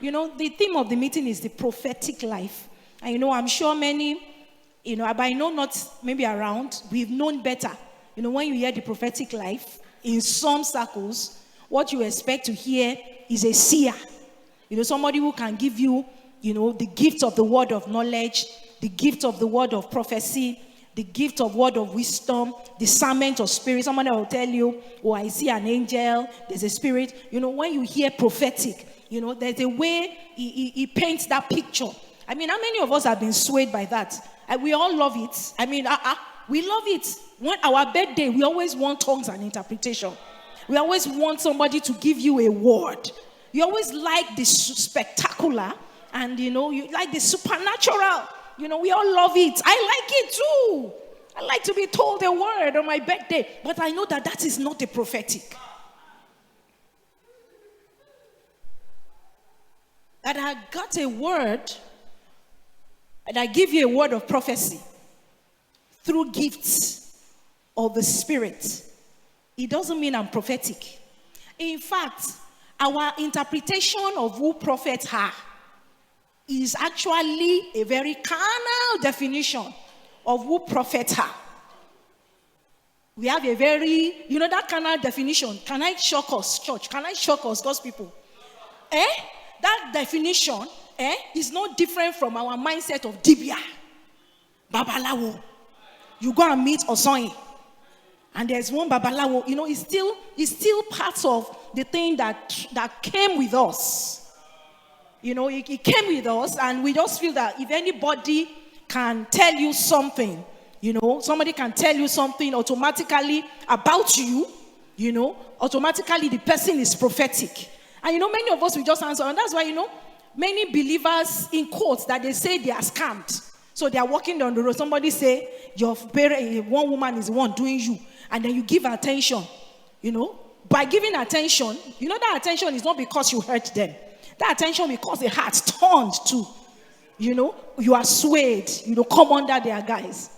The theme of the meeting is the prophetic life. And I'm sure many, but I know not maybe around, we've known better. When you hear the prophetic life, in some circles, what you expect to hear is a seer. Somebody who can give you, the gift of the word of knowledge, the gift of the word of prophecy, the gift of word of wisdom, discernment of spirit. Somebody will tell you, oh, I see an angel, there's a spirit. When you hear prophetic, there's a way he paints that picture. How many of us have been swayed by that? We all love it. We love it. When our birthday, we always want tongues and interpretation. We always want somebody to give you a word. You always like the spectacular and, you like the supernatural. We all love it. I like it too. I like to be told a word on my birthday. But I know that is not the prophetic. That I got a word, and I give you a word of prophecy through gifts of the Spirit. It doesn't mean I'm prophetic. In fact, our interpretation of who prophets are is actually a very carnal definition of who prophets are. We have a very, that carnal definition. Can I shock us, church? Can I shock us, God's people? That definition is not different from our mindset of Dibia, Babalawo. You go and meet Osoyin, and there's one Babalawo. It's still part of the thing that came with us. It came with us, and we just feel that if anybody can tell you something, somebody can tell you something automatically about you, automatically the person is prophetic. And many of us will just answer, and that's why many believers in quotes that they say they are scammed. So they are walking down the road. Somebody say your parent, one woman is the one doing you, and then you give attention. By giving attention, that attention is not because you hurt them. That attention because the heart turned to, you are swayed, come under their guise.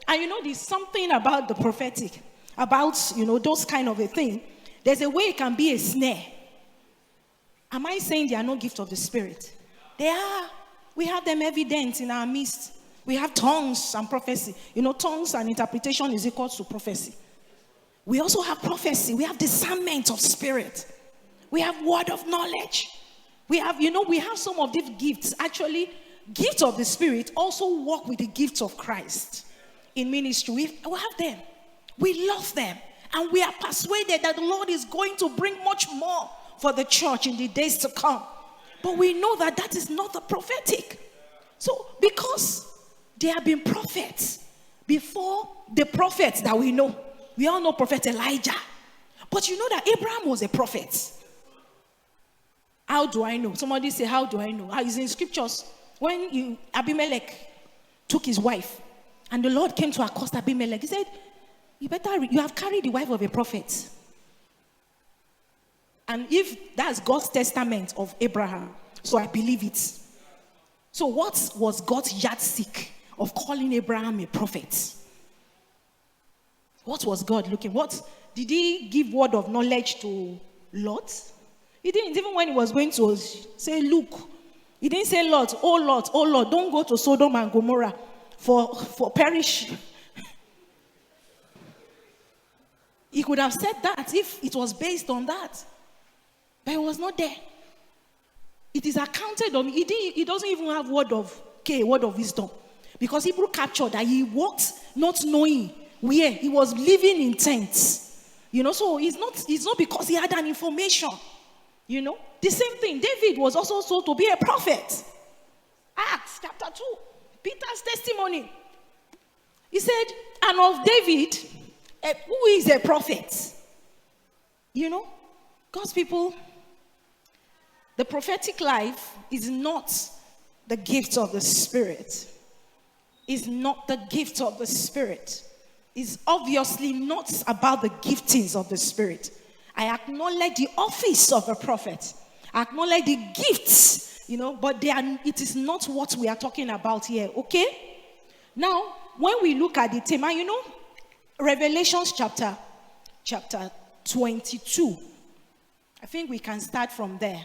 And there's something about the prophetic, about, those kind of a thing. There's a way it can be a snare. Am I saying there are no gifts of the Spirit? There are. We have them evident in our midst. We have tongues and prophecy. Tongues and interpretation is equal to prophecy. We also have prophecy. We have discernment of spirit. We have word of knowledge. We have, we have some of these gifts. Actually, gifts of the Spirit also work with the gifts of Christ in ministry. We have them. We love them. And we are persuaded that the Lord is going to bring much more for the church in the days to come. But we know that is not the prophetic. So, because there have been prophets before the prophets that we know. We all know Prophet Elijah. But you know that Abraham was a prophet. How do I know? Somebody say, how do I know? It's in scriptures. When Abimelech took his wife, and the Lord came to accost Abimelech, he said, you have carried the wife of a prophet. And if that's God's testament of Abraham, so I believe it. So what was God's yardstick of calling Abraham a prophet? What was God looking? What did he give word of knowledge to Lot? He didn't. Even when he was going to say, look, he didn't say, Lot, oh Lord, don't go to Sodom and Gomorrah for perish. He could have said that if it was based on that. But it was not there. It is accounted on. He doesn't even have word of wisdom. Because Hebrew captured that he walked not knowing where he was living in tents. So it's not because he had an information. The same thing. David was also told to be a prophet. Acts chapter 2. Peter's testimony. He said, and of David, who is a prophet? God's people, the prophetic life is not the gift of the Spirit. Is not the gift of the Spirit. Is obviously not about the giftings of the Spirit. I acknowledge the office of a prophet. I acknowledge the gifts, but it is not what we are talking about here, okay? Now, when we look at the theme, Revelation chapter 22. I think we can start from there.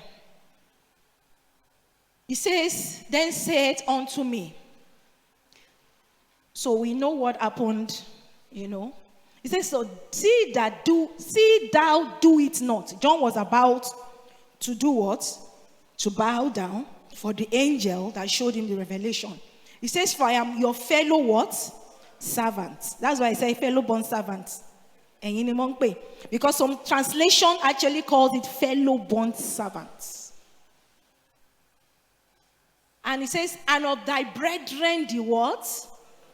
He says, then said unto me. So we know what happened, you know. He says, so see thou do it not. John was about to do what? To bow down for the angel that showed him the revelation. He says, for I am your fellow what? Servant. That's why I say fellow bond servant. Because some translation actually calls it fellow bond servants. And he says, and of thy brethren the what?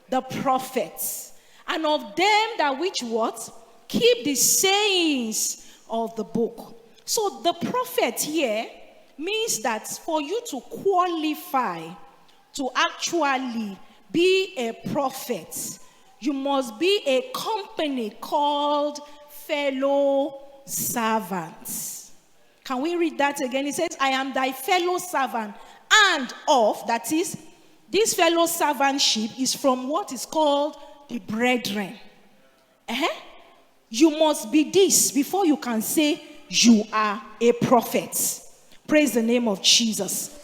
The prophets. And of them that which what? Keep the sayings of the book. So the prophet here means that for you to qualify to actually be a prophet, you must be a company called fellow servants. Can we read that again? It says, I am thy fellow servant, and of, that is, this fellow servantship is from what is called the brethren. You must be this before you can say you are a prophet. Praise the name of Jesus.